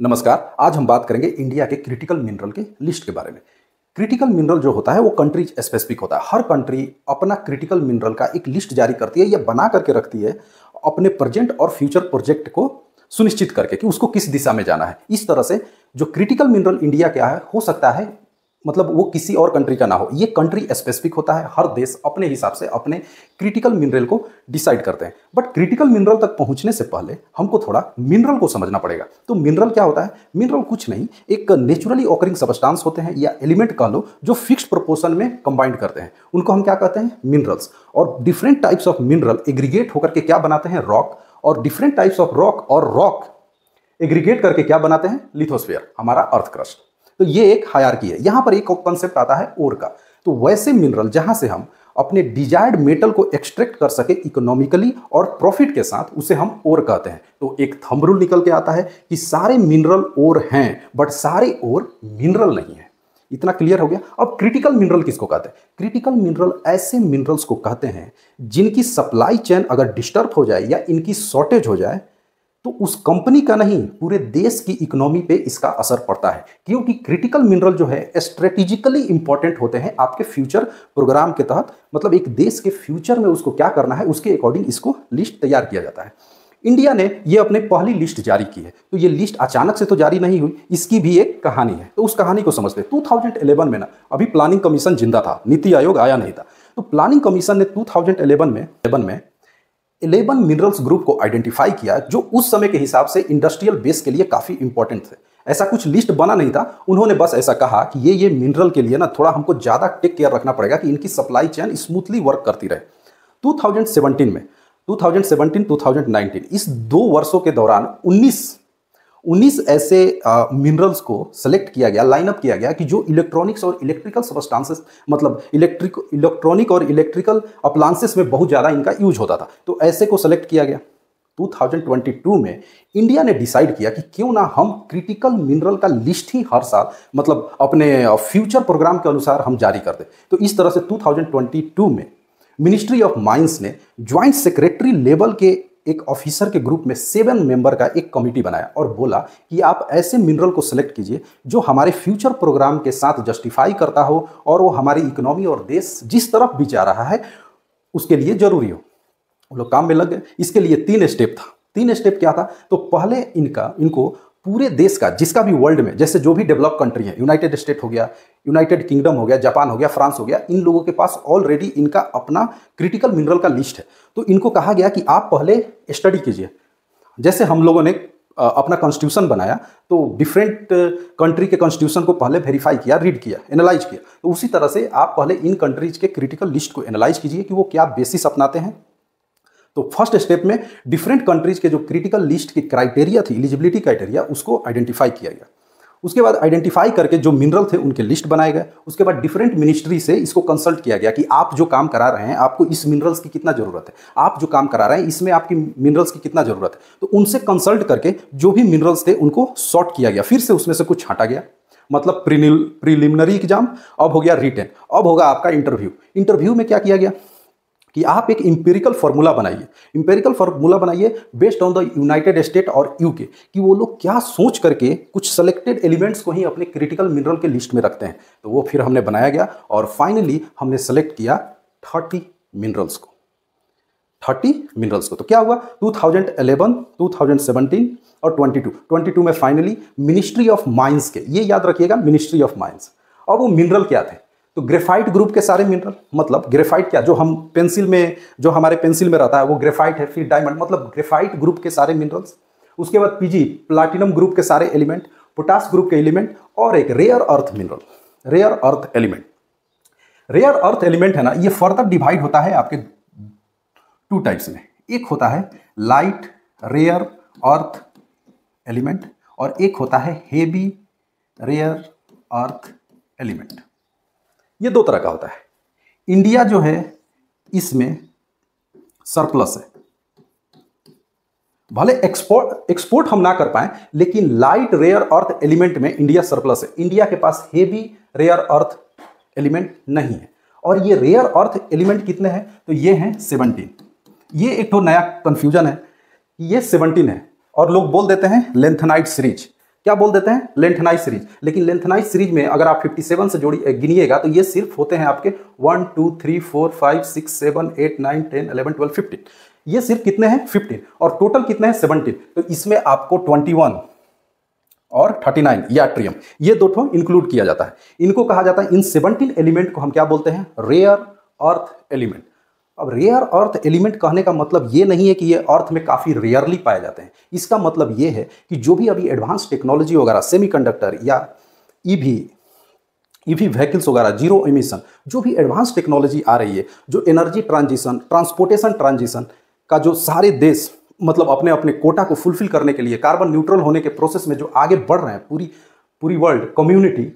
नमस्कार। आज हम बात करेंगे इंडिया के क्रिटिकल मिनरल के लिस्ट के बारे में। क्रिटिकल मिनरल जो होता है वो कंट्री स्पेसिफिक होता है। हर कंट्री अपना क्रिटिकल मिनरल का एक लिस्ट जारी करती है या बना करके रखती है अपने प्रेजेंट और फ्यूचर प्रोजेक्ट को सुनिश्चित करके कि उसको किस दिशा में जाना है। इस तरह से जो क्रिटिकल मिनरल इंडिया क्या है हो सकता है मतलब वो किसी और कंट्री का ना हो, ये कंट्री स्पेसिफिक होता है। हर देश अपने हिसाब से अपने क्रिटिकल मिनरल को डिसाइड करते हैं। बट क्रिटिकल मिनरल तक पहुंचने से पहले हमको थोड़ा मिनरल को समझना पड़ेगा। तो मिनरल क्या होता है? मिनरल कुछ नहीं, एक नेचुरली ऑकरिंग सब्सटेंस होते हैं या एलिमेंट कह लो जो फिक्स्ड प्रोपोर्शन में कंबाइंड करते हैं, उनको हम क्या कहते हैं? मिनरल्स। और different types of mineral aggregate होकर के क्या बनाते हैं? रॉक। और different types of rock aggregate करके क्या बनाते हैं? लिथोस्फीयर, हमारा अर्थ क्रस्ट। तो ये एक हायरार्की है। यहां पर एक कॉन्सेप्ट आता है ओर का। तो वैसे मिनरल जहां से हम अपने डिजायर्ड मेटल को एक्सट्रैक्ट कर सके इकोनॉमिकली और प्रॉफिट के साथ, उसे हम ओर कहते हैं। तो एक थंब रूल निकल के आता है कि सारे मिनरल ओर हैं बट सारे ओर मिनरल नहीं है। इतना क्लियर हो गया। अब क्रिटिकल मिनरल किसको कहते हैं? क्रिटिकल मिनरल ऐसे मिनरल्स को कहते हैं जिनकी सप्लाई चेन अगर डिस्टर्ब हो जाए या इनकी शॉर्टेज हो जाए तो उस कंपनी का नहीं पूरे देश की इकोनॉमी पे इसका असर पड़ता है। क्योंकि क्रिटिकल मिनरल जो है स्ट्रेटेजिकली इंपॉर्टेंट होते हैं आपके फ्यूचर प्रोग्राम के तहत। मतलब एक देश के फ्यूचर में उसको क्या करना है उसके अकॉर्डिंग इसको लिस्ट तैयार किया जाता है। इंडिया ने ये अपने पहली लिस्ट जारी की है। तो ये लिस्ट अचानक से तो जारी नहीं हुई, इसकी भी एक कहानी है। तो उस कहानी को समझते हैं। 2011 में ना अभी प्लानिंग कमीशन जिंदा था, नीति आयोग आया नहीं था। तो प्लानिंग कमीशन ने 2011 में 11 मिनरल्स ग्रुप को आइडेंटिफाई किया जो उस समय के हिसाब से इंडस्ट्रियल बेस के लिए काफ़ी इंपॉर्टेंट थे। ऐसा कुछ लिस्ट बना नहीं था, उन्होंने बस ऐसा कहा कि ये मिनरल के लिए ना थोड़ा हमको ज़्यादा टेक केयर रखना पड़ेगा कि इनकी सप्लाई चेन स्मूथली वर्क करती रहे। 2017-2019 इस 2 वर्षों के दौरान 19 ऐसे मिनरल्स को सेलेक्ट किया गया, लाइनअप किया गया कि जो इलेक्ट्रॉनिक्स और इलेक्ट्रिकल सब्सटेंसेस मतलब इलेक्ट्रॉनिक और इलेक्ट्रिकल अप्लायंसेस में बहुत ज़्यादा इनका यूज होता था। तो ऐसे को सेलेक्ट किया गया। 2022 में इंडिया ने डिसाइड किया कि क्यों ना हम क्रिटिकल मिनरल का लिस्ट ही हर साल मतलब अपने फ्यूचर प्रोग्राम के अनुसार हम जारी कर दें। तो इस तरह से 2022 में मिनिस्ट्री ऑफ माइंस ने ज्वाइंट सेक्रेटरी लेवल के एक ऑफिसर के ग्रुप में 7 मेंबर का एक कमिटी बनाया और बोला कि आप ऐसे मिनरल को सिलेक्ट कीजिए जो हमारे फ्यूचर प्रोग्राम के साथ जस्टिफाई करता हो और वो हमारी इकोनॉमी और देश जिस तरफ भी जा रहा है उसके लिए जरूरी हो। वो लोग काम में लग गए। इसके लिए 3 स्टेप था। 3 स्टेप क्या था? तो पहले इनको पूरे देश का जिसका भी वर्ल्ड में जैसे जो भी डेवलप कंट्री है, यूनाइटेड स्टेट हो गया, यूनाइटेड किंगडम हो गया, जापान हो गया, फ्रांस हो गया, इन लोगों के पास ऑलरेडी इनका अपना क्रिटिकल मिनरल का लिस्ट है। तो इनको कहा गया कि आप पहले स्टडी कीजिए। जैसे हम लोगों ने अपना कॉन्स्टिट्यूशन बनाया तो डिफरेंट कंट्री के कॉन्स्टिट्यूशन को पहले वेरीफाई किया, रीड किया, एनालाइज किया। तो उसी तरह से आप पहले इन कंट्रीज के क्रिटिकल लिस्ट को एनालाइज कीजिए कि वो क्या बेसिस अपनाते हैं। तो फर्स्ट स्टेप में डिफरेंट कंट्रीज के जो क्रिटिकल लिस्ट की क्राइटेरिया थी, एलिजिबिलिटी क्राइटेरिया, उसको आइडेंटिफाई किया गया। उसके बाद आइडेंटिफाई करके जो मिनरल थे उनके लिस्ट बनाए गए। उसके बाद डिफरेंट मिनिस्ट्री से इसको कंसल्ट किया गया कि आप जो काम करा रहे हैं आपको इस मिनरल्स की कितना जरूरत है, आप जो काम करा रहे हैं इसमें आपकी मिनरल्स की कितना जरूरत है। तो उनसे कंसल्ट करके जो भी मिनरल्स थे उनको सॉर्ट किया गया। फिर से उसमें से कुछ छांटा गया। मतलब प्रीलिमिनरी एग्जाम, अब हो गया रिटन, अब होगा आपका इंटरव्यू। इंटरव्यू में क्या किया गया कि आप एक इंपेरिकल फार्मूला बनाइए। इंपेरिकल फार्मूला बनाइए based on the United state और यूके कि वो लोग क्या सोच करके कुछ सेलेक्टेड एलिमेंट्स को ही अपने क्रिटिकल मिनरल के लिस्ट में रखते हैं। तो वो फिर हमने बनाया गया और फाइनली हमने सेलेक्ट किया 30 मिनरल्स को। 30 मिनरल्स को। तो क्या हुआ? 2011, 2017 और 22 में फाइनली मिनिस्ट्री ऑफ माइंस के, ये याद रखिएगा, मिनिस्ट्री ऑफ माइंस। और वो मिनरल क्या थे? तो ग्रेफाइट ग्रुप के सारे मिनरल, मतलब ग्रेफाइट क्या, जो हम पेंसिल में, जो हमारे पेंसिल में रहता है वो ग्रेफाइट है। फिर डायमंड, मतलब ग्रेफाइट ग्रुप के सारे मिनरल्स। उसके बाद पीजी प्लाटिनम ग्रुप के सारे एलिमेंट, पोटास ग्रुप के एलिमेंट और एक rare earth mineral, rare earth element. Rare earth element है ना, ये फर्दर डिवाइड होता है आपके 2 टाइप्स में। एक होता है लाइट रेयर अर्थ एलिमेंट और एक होता है हेवी रेयर अर्थ एलिमेंट। ये 2 तरह का होता है। इंडिया जो है इसमें सरप्लस है। भले एक्सपोर्ट हम ना कर पाए लेकिन लाइट रेयर अर्थ एलिमेंट में इंडिया सरप्लस है। इंडिया के पास हेवी रेयर अर्थ एलिमेंट नहीं है। और ये रेयर अर्थ एलिमेंट कितने हैं? तो ये हैं 17। ये एक तो नया कंफ्यूजन है, ये 17 है और लोग बोल देते हैं लेंथेनाइट सीरीज। क्या बोल देते हैं, लेंथेनाइज सीरीज। लेकिन लेंथेनाइज सीरीज में अगर आप 57 से जोड़ी गिनिएगा तो ये सिर्फ होते हैं आपके 1 2 3 4 5 6 7 8 9 10 11 12 15, ये सिर्फ कितने हैं 15, और टोटल कितने हैं 17। तो इसमें आपको 21 और 39 या ट्रियम, ये दो ठो इंक्लूड किया जाता है। इनको कहा जाता है, इन 17 एलिमेंट को हम क्या बोलते हैं, रेयर अर्थ एलिमेंट। अब रेयर अर्थ एलिमेंट कहने का मतलब ये नहीं है कि ये अर्थ में काफ़ी रेयरली पाए जाते हैं। इसका मतलब ये है कि जो भी अभी एडवांस टेक्नोलॉजी वगैरह, सेमीकंडक्टर या ईवी व्हीकल्स वगैरह, जीरो एमिशन, जो भी एडवांस टेक्नोलॉजी आ रही है, जो एनर्जी ट्रांजिशन, ट्रांसपोर्टेशन ट्रांजिशन का जो सारे देश मतलब अपने अपने कोटा को फुलफिल करने के लिए, कार्बन न्यूट्रल होने के प्रोसेस में जो आगे बढ़ रहे हैं, पूरी वर्ल्ड कम्युनिटी,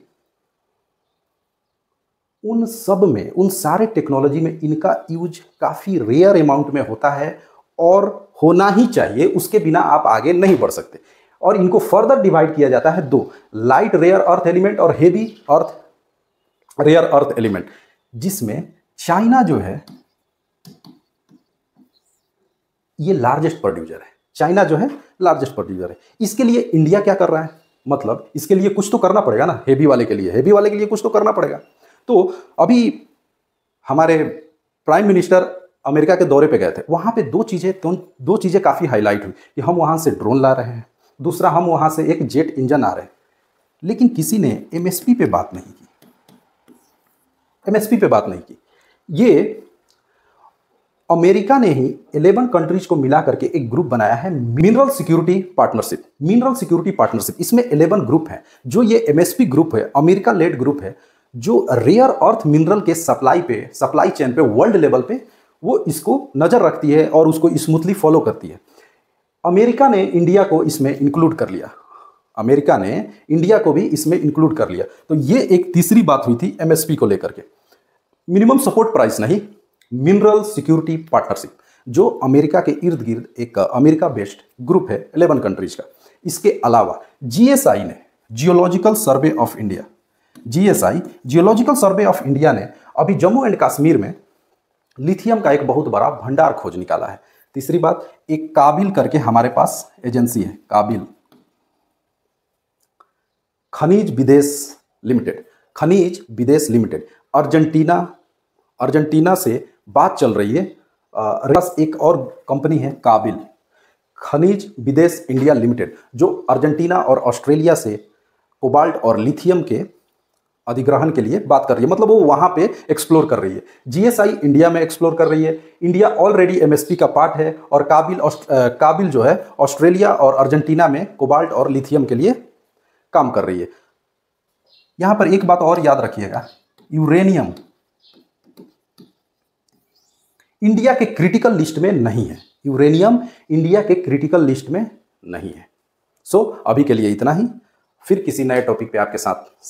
उन सब में, उन सारे टेक्नोलॉजी में इनका यूज काफ़ी रेयर अमाउंट में होता है और होना ही चाहिए, उसके बिना आप आगे नहीं बढ़ सकते। और इनको फर्दर डिवाइड किया जाता है दो, लाइट रेयर अर्थ एलिमेंट और हेवी अर्थ रेयर अर्थ एलिमेंट, जिसमें चाइना जो है ये लार्जेस्ट प्रोड्यूसर है। चाइना जो है लार्जेस्ट प्रोड्यूसर है। इसके लिए इंडिया क्या कर रहा है, मतलब इसके लिए कुछ तो करना पड़ेगा ना, हेवी वाले के लिए कुछ तो करना पड़ेगा। तो अभी हमारे प्राइम मिनिस्टर अमेरिका के दौरे पे गए थे, वहाँ पे दो चीज़ें काफ़ी हाईलाइट हुई कि हम वहाँ से ड्रोन ला रहे हैं, दूसरा हम वहाँ से एक जेट इंजन आ रहे हैं। लेकिन किसी ने एमएसपी पे बात नहीं की। ये अमेरिका ने ही 11 कंट्रीज को मिला करके एक ग्रुप बनाया है, मिनरल सिक्योरिटी पार्टनरशिप। इसमें 11 ग्रुप हैं। जो ये एमएसपी ग्रुप है, अमेरिका लेड ग्रुप है, जो रेयर अर्थ मिनरल के सप्लाई चेन पे वर्ल्ड लेवल पे वो इसको नज़र रखती है और उसको स्मूथली फॉलो करती है। अमेरिका ने इंडिया को इसमें इंक्लूड कर लिया। तो ये एक तीसरी बात हुई थी एमएसपी को लेकर के, मिनिमम सपोर्ट प्राइस नहीं, मिनरल सिक्योरिटी पार्टनरशिप, जो अमेरिका के इर्द गिर्द एक अमेरिका बेस्ड ग्रुप है 11 कंट्रीज का। इसके अलावा जीएसआई ने, जियोलॉजिकल सर्वे ऑफ इंडिया ने अभी जम्मू एंड कश्मीर में लिथियम का एक बहुत बड़ा भंडार खोज निकाला है। तीसरी बात, एक काबिल करके हमारे पास एजेंसी है, काबिल खनिज विदेश लिमिटेड, अर्जेंटीना से बात चल रही है। एक और कंपनी है काबिल खनिज विदेश इंडिया लिमिटेड, जो अर्जेंटीना और ऑस्ट्रेलिया से कोबाल्ट और लिथियम के अधिग्रहण के लिए बात कर रही है, मतलब वो वहाँ पे एक्सप्लोर कर रही है। जीएसआई इंडिया में एक्सप्लोर कर रही है। इंडिया ऑलरेडी एमएसपी का पार्ट है, और काबिल जो है ऑस्ट्रेलिया और अर्जेंटीना में कोबाल्ट और लिथियम के लिए काम कर रही है। यहाँ पर एक बात और याद रखिएगा, यूरेनियम इंडिया के क्रिटिकल लिस्ट में नहीं है। सो अभी के लिए इतना ही, फिर किसी नए टॉपिक पे आपके साथ